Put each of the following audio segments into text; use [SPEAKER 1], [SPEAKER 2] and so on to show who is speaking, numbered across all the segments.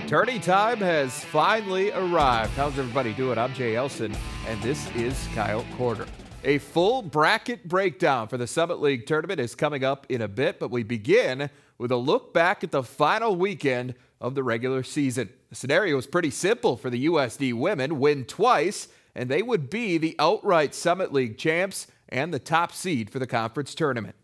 [SPEAKER 1] Tourney time has finally arrived. How's everybody doing? I'm Jay Elsen, and this is Coyote Corner. A full bracket breakdown for the Summit League tournament is coming up in a bit, but we begin with a look back at the final weekend of the regular season. The scenario is pretty simple for the USD women. Win twice, and they would be the outright Summit League champs and the top seed for the conference tournament.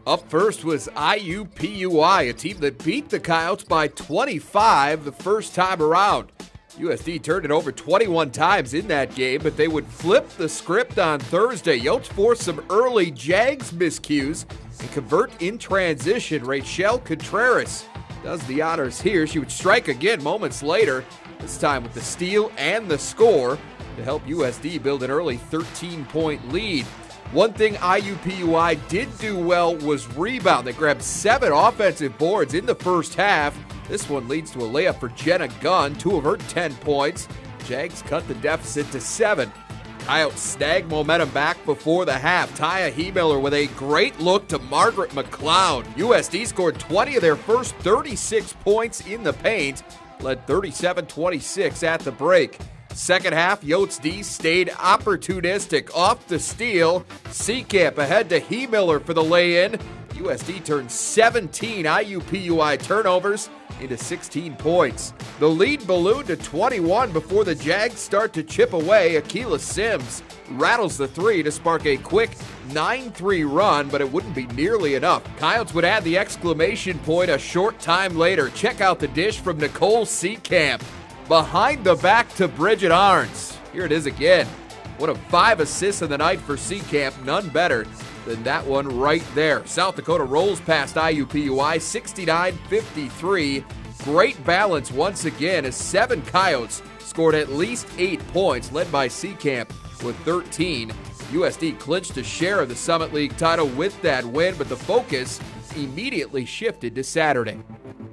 [SPEAKER 1] Up first was IUPUI, a team that beat the Coyotes by 25 the first time around. USD turned it over 21 times in that game, but they would flip the script on Thursday. Yotes forced some early Jags miscues and convert in transition. Rachel Contreras does the honors here. She would strike again moments later, this time with the steal and the score to help USD build an early 13-point lead. One thing IUPUI did do well was rebound. They grabbed 7 offensive boards in the first half. This one leads to a layup for Jenna Gunn, 2 of her 10 points. Jags cut the deficit to 7. Coyotes snag momentum back before the half. Taya Heemiller with a great look to Margaret McLeod. USD scored 20 of their first 36 points in the paint, led 37-26 at the break. Second half, Yotes D stayed opportunistic off the steal. Seacamp ahead to Heemiller for the lay-in. USD turned 17 IUPUI turnovers into 16 points. The lead ballooned to 21 before the Jags start to chip away. Akilah Sims rattles the three to spark a quick 9-3 run, but it wouldn't be nearly enough. Coyotes would add the exclamation point a short time later. Check out the dish from Nicole Seacamp. Behind the back to Bridget Arns. Here it is again. One of 5 assists in the night for Seacamp. None better than that one right there. South Dakota rolls past IUPUI 69-53. Great balance once again as 7 Coyotes scored at least 8 points, led by Seacamp with 13. USD clinched a share of the Summit League title with that win, but the focus immediately shifted to Saturday.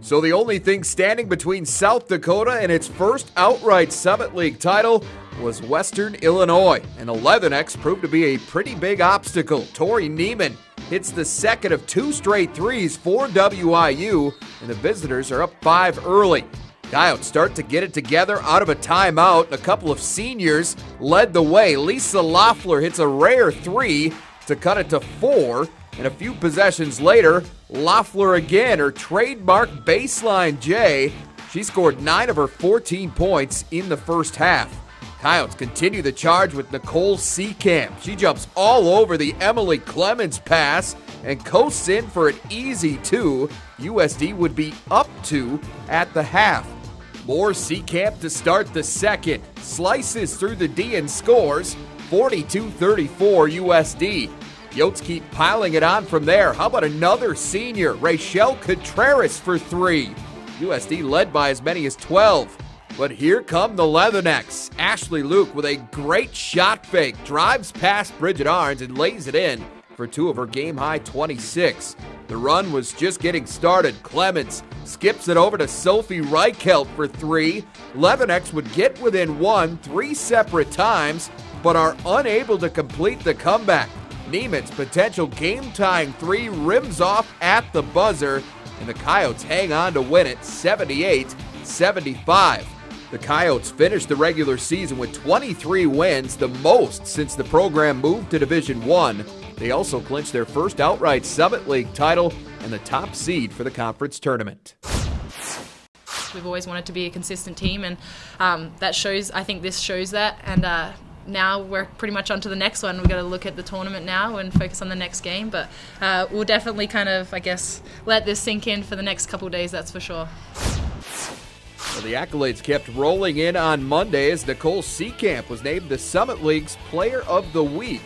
[SPEAKER 1] So the only thing standing between South Dakota and its first outright Summit League title was Western Illinois, and 11X proved to be a pretty big obstacle. Tori Neiman hits the second of 2 straight threes for WIU, and the visitors are up 5 early. Coyotes start to get it together out of a timeout, and a couple of seniors led the way. Lisa Loeffler hits a rare 3 to cut it to 4, and a few possessions later, Loeffler again, her trademark baseline J. She scored 9 of her 14 points in the first half. Coyotes continue the charge with Nicole Seacamp. She jumps all over the Emily Clemens pass and coasts in for an easy 2. USD would be up 2 at the half. More Seacamp to start the second. Slices through the D and scores 42-34 USD. Yotes keep piling it on from there. How about another senior, Rachel Contreras for 3. USD led by as many as 12. But here come the Leathernecks. Ashley Luke with a great shot fake, drives past Bridget Arns and lays it in for 2 of her game-high 26. The run was just getting started. Clemens skips it over to Sophie Reichelt for 3. Leathernecks would get within 1 3 separate times, but are unable to complete the comeback. Neiman's potential game-tying 3 rims off at the buzzer, and the Coyotes hang on to win it 78-75. The Coyotes finished the regular season with 23 wins, the most since the program moved to Division I. They also clinched their first outright Summit League title and the top seed for the conference tournament.
[SPEAKER 2] We've always wanted to be a consistent team, and that shows. I think this shows that, and now we're pretty much on to the next one. We've got to look at the tournament now and focus on the next game, but we'll definitely kind of, I guess, let this sink in for the next couple of days, that's for sure.
[SPEAKER 1] Well, the accolades kept rolling in on Monday as Nicole Seacamp was named the Summit League's Player of the Week.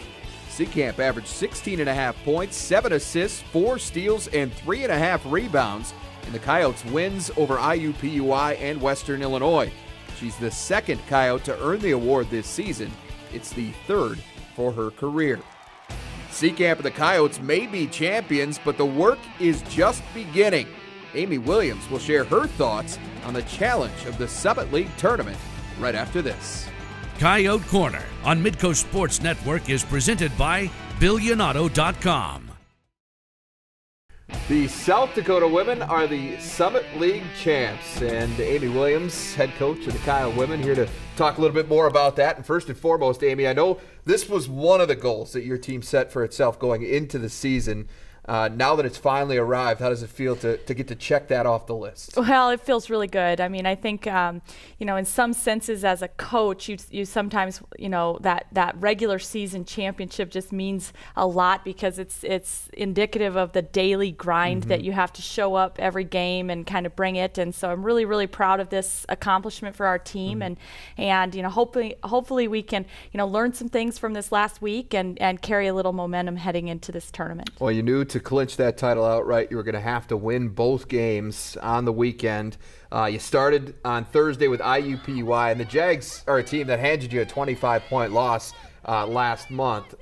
[SPEAKER 1] Seacamp averaged 16.5 points, 7 assists, 4 steals, and 3.5 rebounds in the Coyotes' wins over IUPUI and Western Illinois. She's the second Coyote to earn the award this season. It's the 3rd for her career. Seacamp and the Coyotes may be champions, but the work is just beginning. Amy Williams will share her thoughts on the challenge of the Summit League tournament right after this.
[SPEAKER 3] Coyote Corner on Midco Sports Network is presented by BillionAuto.com.
[SPEAKER 1] The South Dakota women are the Summit League champs, and Amy Williams, head coach of the Coyote women, here to talk a little bit more about that. And first and foremost, Amy, I know this was one of the goals that your team set for itself going into the season. Now that it's finally arrived, how does it feel to get to check that off the list?
[SPEAKER 4] Well, it feels really good. I mean, I think, in some senses as a coach, you sometimes, that regular season championship just means a lot because it's indicative of the daily grind that you have to show up every game and kind of bring it. And so I'm really, really proud of this accomplishment for our team. And hopefully we can, learn some things from this last week and carry a little momentum heading into this tournament.
[SPEAKER 1] Well, you knew to clinch that title outright, you were going to have to win both games on the weekend. You started on Thursday with IUPUI, and the Jags are a team that handed you a 25-point loss last month.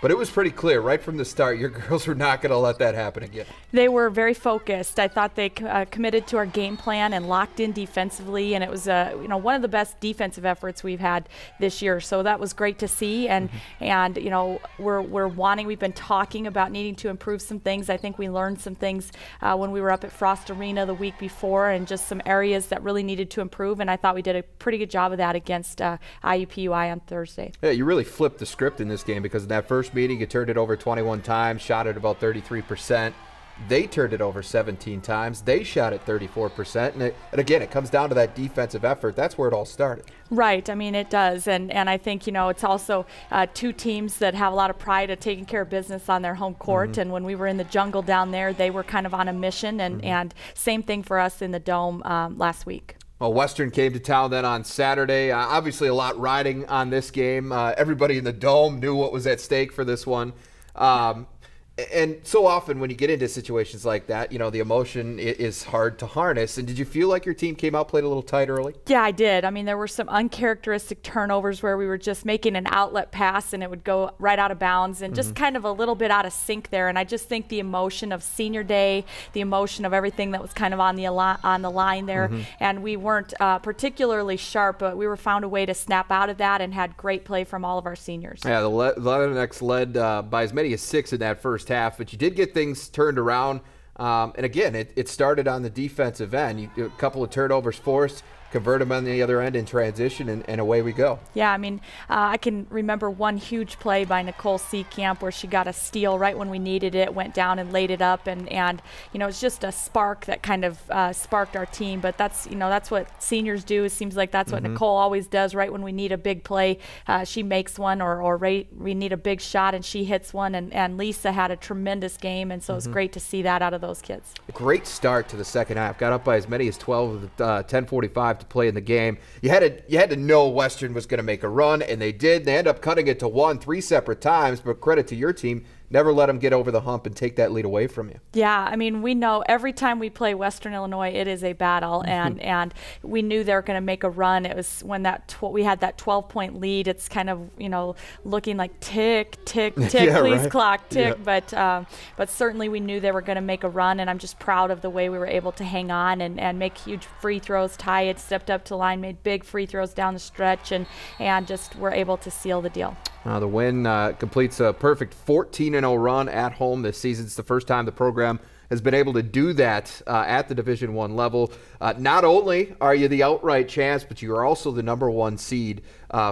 [SPEAKER 1] But it was pretty clear right from the start, your girls were not going to let that happen again.
[SPEAKER 4] They were very focused. I thought they committed to our game plan and locked in defensively, and it was one of the best defensive efforts we've had this year. So that was great to see. And we've been talking about needing to improve some things. I think we learned some things when we were up at Frost Arena the week before, and just some areas that really needed to improve. And I thought we did a pretty good job of that against IUPUI on Thursday.
[SPEAKER 1] Yeah, you really flipped the script in this game because in that first meeting, you turned it over 21 times, shot at about 33%. They turned it over 17 times. They shot at 34%. And again, it comes down to that defensive effort. That's where it all started.
[SPEAKER 4] Right. I mean, it does. And I think, it's also two teams that have a lot of pride of taking care of business on their home court. And when we were in the jungle down there, they were kind of on a mission. And same thing for us in the Dome last week.
[SPEAKER 1] Well, Western came to town then on Saturday. Obviously a lot riding on this game. Everybody in the Dome knew what was at stake for this one. And so often when you get into situations like that, the emotion is hard to harness. And did you feel like your team came out, played a little tight early?
[SPEAKER 4] Yeah, I did. I mean, there were some uncharacteristic turnovers where we were just making an outlet pass and it would go right out of bounds and just kind of a little bit out of sync there. And I just think the emotion of senior day, the emotion of everything that was kind of on the line there, and we weren't particularly sharp, but we found a way to snap out of that and had great play from all of our seniors. Yeah,
[SPEAKER 1] the Lennox led by as many as 6 in that first half, but you did get things turned around. And again, it started on the defensive end. A couple of turnovers forced, convert them on the other end in transition, and away we go.
[SPEAKER 4] Yeah, I mean, I can remember one huge play by Nicole Seekamp where she got a steal right when we needed it, went down and laid it up, and it's just a spark that kind of sparked our team. But that's what seniors do. It seems like that's what Nicole always does. Right when we need a big play, she makes one, or we need a big shot and she hits one. And Lisa had a tremendous game, and so it's great to see that out of those kids.
[SPEAKER 1] A great start to the second half. Got up by as many as 12 of the 10:45 to play in the game. You had to know Western was going to make a run, and they did. They ended up cutting it to 1 3 separate times, but credit to your team, never let them get over the hump and take that lead away from you.
[SPEAKER 4] Yeah, I mean, we know every time we play Western Illinois, it is a battle, and we knew they were going to make a run. It was when we had that 12-point lead. It's kind of looking like tick, tick, tick,
[SPEAKER 1] yeah,
[SPEAKER 4] please
[SPEAKER 1] right.
[SPEAKER 4] clock, tick. Yeah. But certainly we knew they were going to make a run, and I'm just proud of the way we were able to hang on and make huge free throws. Ty had stepped up to the line, made big free throws down the stretch, and just were able to seal the deal.
[SPEAKER 1] The win completes a perfect 14-0 run at home this season. It's the first time the program has been able to do that at the Division I level. Not only are you the outright champs, but you are also the #1 seed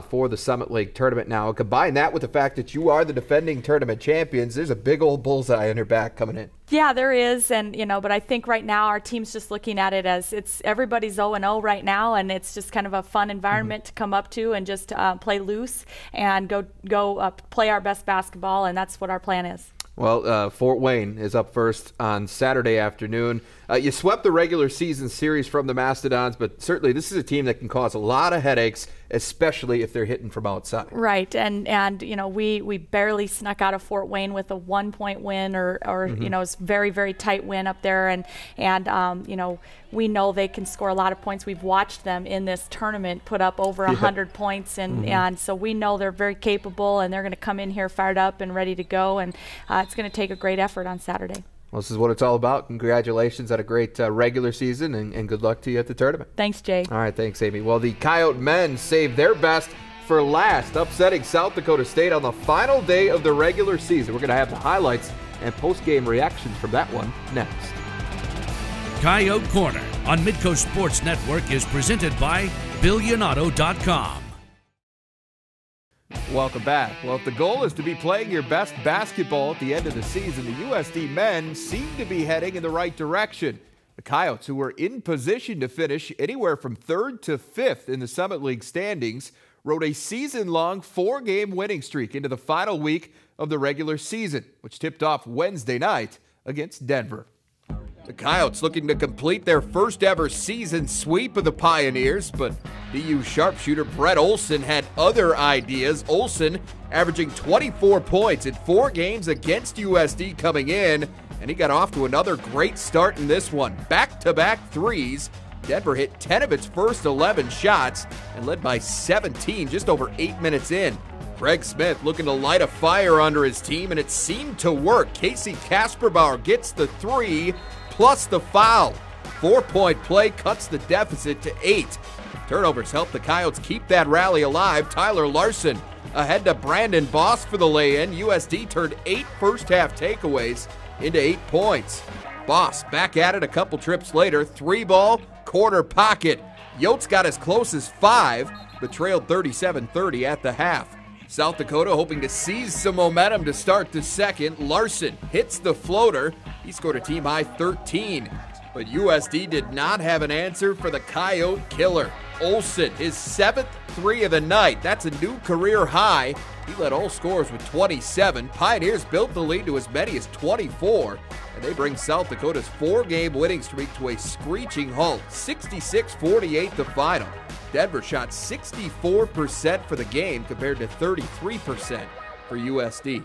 [SPEAKER 1] for the Summit League tournament now. Combine that with the fact that you are the defending tournament champions, there's a big old bullseye on your back coming in.
[SPEAKER 4] Yeah, there is, and but I think right now our team's just looking at it as everybody's 0-0 right now, and it's just kind of a fun environment to come up to and just play loose and go play our best basketball, and that's what our plan is.
[SPEAKER 1] Well, Fort Wayne is up first on Saturday afternoon. You swept the regular season series from the Mastodons, but certainly this is a team that can cause a lot of headaches, especially if they're hitting from outside.
[SPEAKER 4] Right, and we barely snuck out of Fort Wayne with a 1-point win, or it's very, very tight win up there, and we know they can score a lot of points. We've watched them in this tournament put up over 100 points, and so we know they're very capable, and they're going to come in here fired up and ready to go, and it's going to take a great effort on Saturday.
[SPEAKER 1] Well, this is what it's all about. Congratulations on a great regular season, and good luck to you at the tournament.
[SPEAKER 4] Thanks, Jay.
[SPEAKER 1] All right, thanks, Amy. Well, the Coyote men saved their best for last, upsetting South Dakota State on the final day of the regular season. We're going to have the highlights and post-game reactions from that one next.
[SPEAKER 3] Coyote Corner on Midco Sports Network is presented by Billionato.com.
[SPEAKER 1] Welcome back. Well, if the goal is to be playing your best basketball at the end of the season, the USD men seem to be heading in the right direction. The Coyotes, who were in position to finish anywhere from 3rd to 5th in the Summit League standings, rode a season-long 4-game winning streak into the final week of the regular season, which tipped off Wednesday night against Denver. The Coyotes looking to complete their first ever season sweep of the Pioneers, but BU sharpshooter Brett Olsen had other ideas. Olsen averaging 24 points in 4 games against USD coming in, and he got off to another great start in this one. Back-to-back threes. Denver hit 10 of its first 11 shots and led by 17 just over 8 minutes in. Craig Smith looking to light a fire under his team, and it seemed to work. Casey Kasperbauer gets the 3 plus the foul. 4-point play cuts the deficit to 8. Turnovers help the Coyotes keep that rally alive. Tyler Larson ahead to Brandon Boss for the lay-in. USD turned 8 first-half takeaways into 8 points. Boss back at it a couple trips later. 3-ball, corner pocket. Yotes got as close as 5, but trailed 37-30 at the half. South Dakota hoping to seize some momentum to start the second. Larson hits the floater. He scored a team-high 13. But USD did not have an answer for the Coyote killer. Olsen, his 7th 3 of the night. That's a new career high. He led all scorers with 27. Pioneers built the lead to as many as 24. And they bring South Dakota's 4-game winning streak to a screeching halt. 66-48 the final. Denver shot 64% for the game compared to 33% for USD.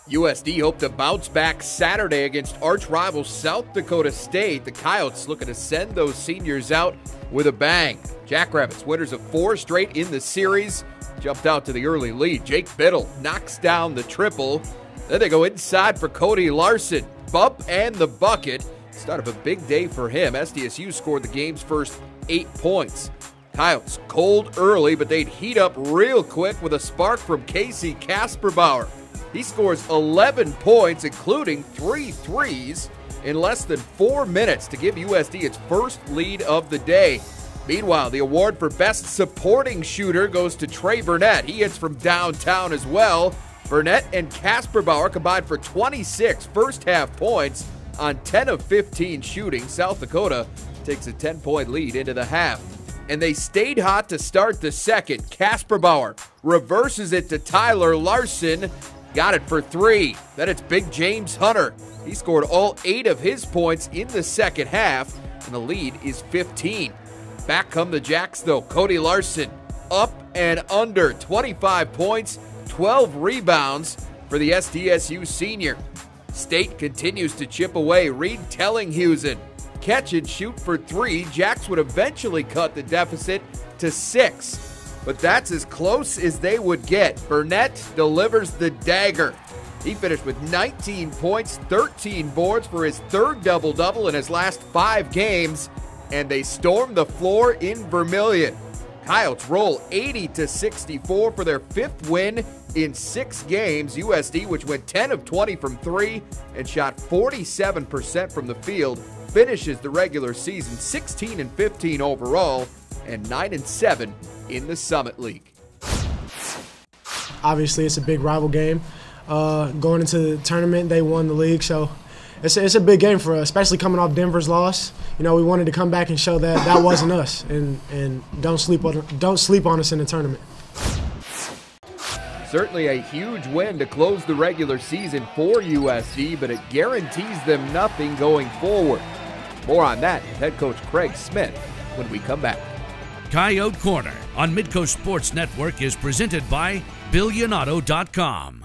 [SPEAKER 1] USD hope to bounce back Saturday against arch-rival South Dakota State. The Coyotes looking to send those seniors out with a bang. Jackrabbits, winners of 4 straight in the series, jumped out to the early lead. Jake Biddle knocks down the triple. Then they go inside for Cody Larson. Bump and the bucket. Start of a big day for him. SDSU scored the game's first 8 points. Coyotes cold early, but they'd heat up real quick with a spark from Casey Kasperbauer. He scores 11 points, including 3 threes, in less than 4 minutes to give USD its first lead of the day. Meanwhile, the award for Best Supporting Shooter goes to Trey Burnett. He hits from downtown as well. Burnett and Kasperbauer combined for 26 first-half points on 10 of 15 shooting. South Dakota takes a 10-point lead into the half. And they stayed hot to start the second. Kasperbauer reverses it to Tyler Larson. Got it for 3. Then it's Big James Hunter. He scored all 8 of his points in the second half, and the lead is 15. Back come the Jacks, though. Cody Larson up and under. 25 points, 12 rebounds for the SDSU senior. State continues to chip away. Reed Tellinghusen catch and shoot for 3. Jacks would eventually cut the deficit to 6. But that's as close as they would get. Burnett delivers the dagger. He finished with 19 points, 13 boards for his 3rd double-double in his last 5 games, and they storm the floor in Vermilion. Coyotes roll 80-64 for their 5th win in 6 games. USD, which went 10 of 20 from 3 and shot 47% from the field, finishes the regular season 16-15 overall and 9-7 in the Summit League.
[SPEAKER 5] Obviously, it's a big rival game. Going into the tournament, they won the league, so it's a big game for us, especially coming off Denver's loss. You know, we wanted to come back and show that that wasn't us, and don't sleep on us in the tournament.
[SPEAKER 1] Certainly a huge win to close the regular season for USD, but it guarantees them nothing going forward. More on that with head coach Craig Smith when we come back.
[SPEAKER 3] Coyote Corner on Midco Sports Network is presented by Billionato.com.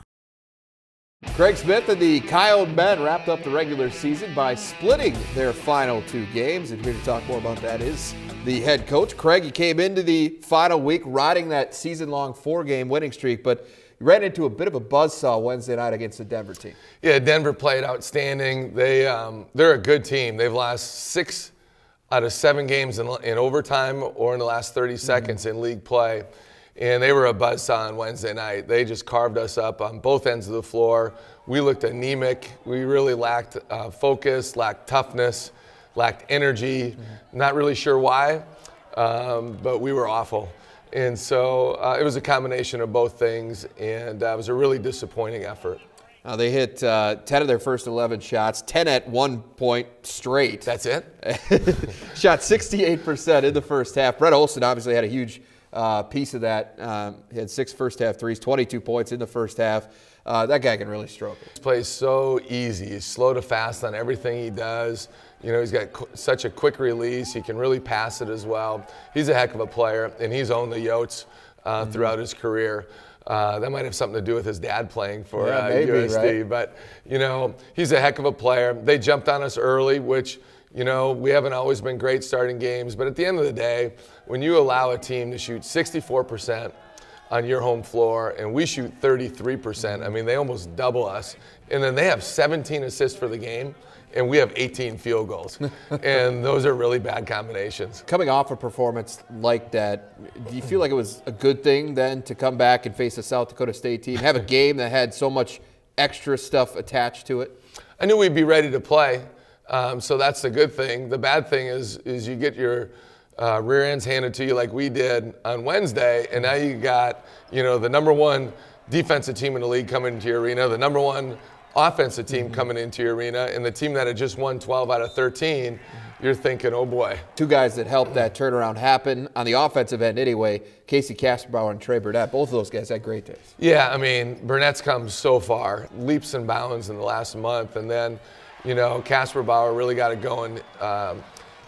[SPEAKER 1] Craig Smith and the Coyote men wrapped up the regular season by splitting their final 2 games. And here to talk more about that is the head coach. Craig, you came into the final week riding that season-long 4-game winning streak, but you ran into a bit of a buzzsaw Wednesday night against the Denver team.
[SPEAKER 6] Yeah, Denver played outstanding. They're a good team. They've lost 6 out of 7 games in overtime or in the last 30 seconds in league play. And they were a buzzsaw on Wednesday night. They just carved us up on both ends of the floor. we looked anemic. We really lacked focus, lacked toughness, lacked energy. Not really sure why, but we were awful. And so it was a combination of both things, and it was a really disappointing effort.
[SPEAKER 1] They hit 10 of their first 11 shots, 10 at 1 point straight.
[SPEAKER 6] That's it?
[SPEAKER 1] Shot 68% in the first half. Brett Olsen obviously had a huge piece of that. He had 6 first-half threes, 22 points in the first half. That guy can really struggle.
[SPEAKER 6] He plays so easy. He's slow to fast on everything he does. You know, he's got such a quick release. He can really pass it as well. He's a heck of a player, and he's owned the Yotes throughout his career. That might have something to do with his dad playing for USD. Right? But, you know, he's a heck of a player. They jumped on us early, which, you know, we haven't always been great starting games. But at the end of the day, when you allow a team to shoot 64% on your home floor and we shoot 33%, I mean, they almost double us. And then they have 17 assists for the game, and we have 18 field goals. And those are really bad combinations.
[SPEAKER 1] Coming off a performance like that, do you feel like it was a good thing then to come back and face a South Dakota State team, have a game that had so much extra stuff attached to it?
[SPEAKER 6] I knew we'd be ready to play, so that's the good thing. The bad thing is you get your rear ends handed to you like we did on Wednesday, and now you got, you know, the #1 defensive team in the league coming into your arena, the #1 offensive team coming into your arena, and the team that had just won 12 out of 13, you're thinking, oh boy.
[SPEAKER 1] Two guys that helped that turnaround happen on the offensive end anyway, Casey Kasperbauer and Trey Burnett. Both of those guys had great days.
[SPEAKER 6] Yeah, I mean, Burnett's come so far, leaps and bounds in the last month, and then, you know, Kasperbauer really got it going.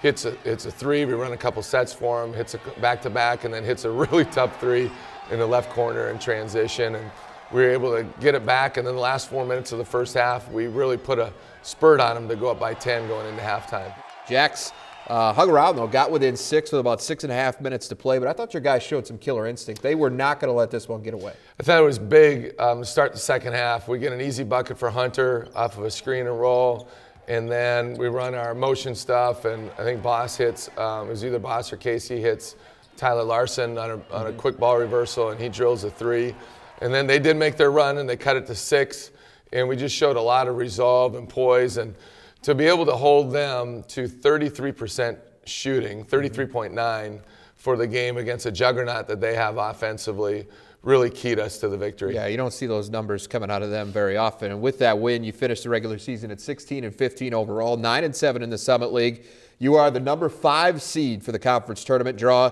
[SPEAKER 6] Hits a three, we run a couple sets for him, hits a back-to-back, and then hits a really tough three in the left corner in transition. And we were able to get it back, and then the last 4 minutes of the first half, we really put a spurt on them to go up by 10 going into halftime.
[SPEAKER 1] Jacks hung around, though, got within 6 with about 6.5 minutes to play, but I thought your guys showed some killer instinct. They were not going to let this one get away.
[SPEAKER 6] I thought it was big to start the second half. We get an easy bucket for Hunter off of a screen and roll, and then we run our motion stuff, and I think Boss hits, it was either Boss or Casey hits Tyler Larson on a quick ball reversal, and he drills a three. And then they did make their run, and they cut it to 6, and we just showed a lot of resolve and poise. And to be able to hold them to 33% shooting, 33.9 for the game against a juggernaut that they have offensively, really keyed us to the victory.
[SPEAKER 1] Yeah, you don't see those numbers coming out of them very often. And with that win, you finished the regular season at 16-15 overall, 9-7 in the Summit League. You are the #5 seed for the conference tournament. Draw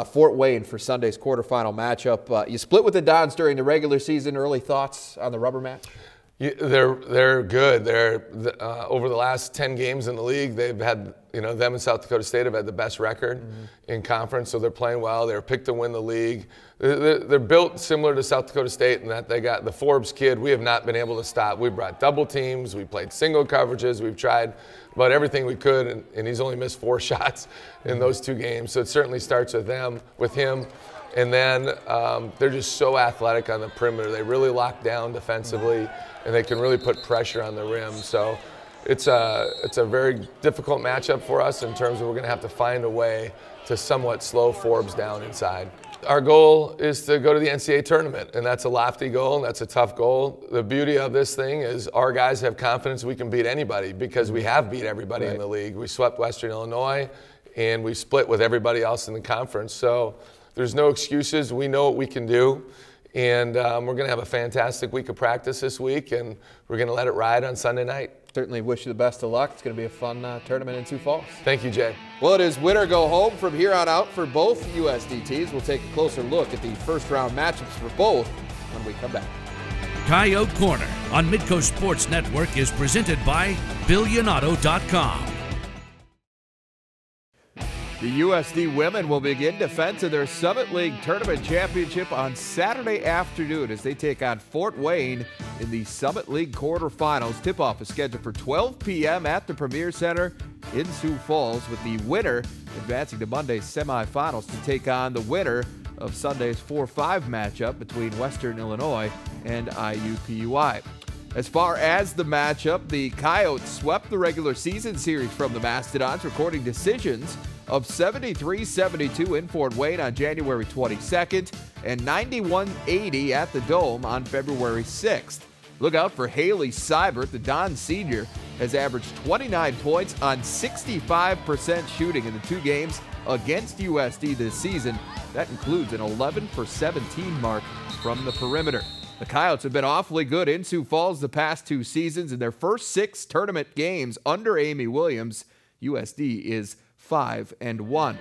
[SPEAKER 1] Fort Wayne for Sunday's quarterfinal matchup. You split with the Dons during the regular season. Early thoughts on the rubber match?
[SPEAKER 6] Yeah, they're good. They're over the last 10 games in the league, they've had, you know, them and South Dakota State have had the best record in conference, so they're playing well. They're picked to win the league. They're built similar to South Dakota State in that they got the Forbes kid. We have not been able to stop. We brought double teams. We played single coverages. We've tried about everything we could, and he's only missed 4 shots in those 2 games. So it certainly starts with him. And then they're just so athletic on the perimeter. They really lock down defensively, and they can really put pressure on the rim. So it's a very difficult matchup for us in terms of we're going to have to find a way to somewhat slow Forbes down inside. Our goal is to go to the NCAA tournament, and that's a lofty goal, and that's a tough goal. The beauty of this thing is our guys have confidence we can beat anybody because we have beat everybody in the league. We swept Western Illinois, and we split with everybody else in the conference. So there's no excuses. We know what we can do, and we're going to have a fantastic week of practice this week, and we're going to let it ride on Sunday night.
[SPEAKER 1] Certainly wish you the best of luck. It's going to be a fun tournament in Sioux Falls.
[SPEAKER 6] Thank you, Jay.
[SPEAKER 1] Well, it is win or go home from here on out for both USD teams. We'll take a closer look at the first-round matchups for both when we come back.
[SPEAKER 3] Coyote Corner on Midco Sports Network is presented by Billionato.com.
[SPEAKER 1] The USD women will begin defense of their Summit League Tournament Championship on Saturday afternoon as they take on Fort Wayne in the Summit League quarterfinals. Tip-off is scheduled for 12 p.m. at the Premier Center in Sioux Falls, with the winner advancing to Monday's semifinals to take on the winner of Sunday's 4-5 matchup between Western Illinois and IUPUI. As far as the matchup, the Coyotes swept the regular season series from the Mastodons, recording decisions of 73-72 in Fort Wayne on January 22nd and 91-80 at the Dome on February 6th. Look out for Haley Seibert. The Don senior has averaged 29 points on 65% shooting in the 2 games against USD this season. That includes an 11 for 17 mark from the perimeter. The Coyotes have been awfully good in Sioux Falls the past 2 seasons. In their first 6 tournament games under Amy Williams, USD is 5-1.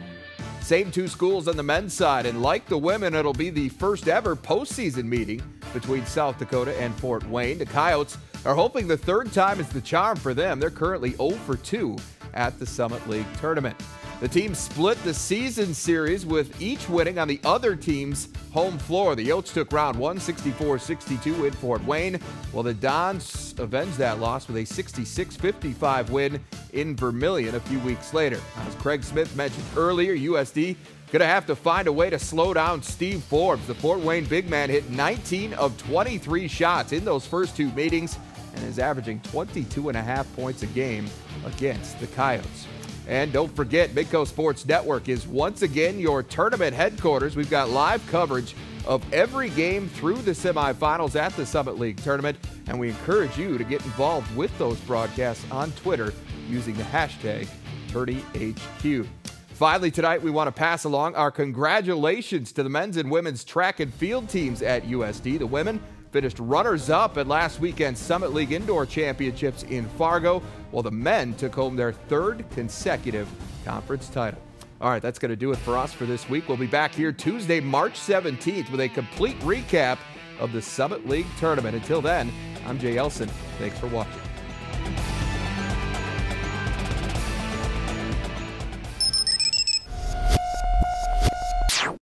[SPEAKER 1] Same 2 schools on the men's side, and like the women, it'll be the first ever postseason meeting between South Dakota and Fort Wayne. The Coyotes are hoping the 3rd time is the charm for them. They're currently 0 for 2 at the Summit League tournament. The team split the season series with each winning on the other team's home floor. The Yotes took round 1, 64-62 in Fort Wayne, while the Dons avenged that loss with a 66-55 win in Vermilion a few weeks later. As Craig Smith mentioned earlier, USD going to have to find a way to slow down Steve Forbes. The Fort Wayne big man hit 19 of 23 shots in those first 2 meetings and is averaging 22.5 points a game against the Coyotes. And don't forget, Midco Sports Network is once again your tournament headquarters. We've got live coverage of every game through the semifinals at the Summit League tournament, and we encourage you to get involved with those broadcasts on Twitter using the hashtag TourneyHQ. Finally tonight, we want to pass along our congratulations to the men's and women's track and field teams at USD. The women finished runners-up at last weekend's Summit League Indoor Championships in Fargo, while the men took home their 3rd consecutive conference title. All right, that's going to do it for us for this week. We'll be back here Tuesday, March 17th with a complete recap of the Summit League tournament. Until then, I'm Jay Elsen. Thanks for watching.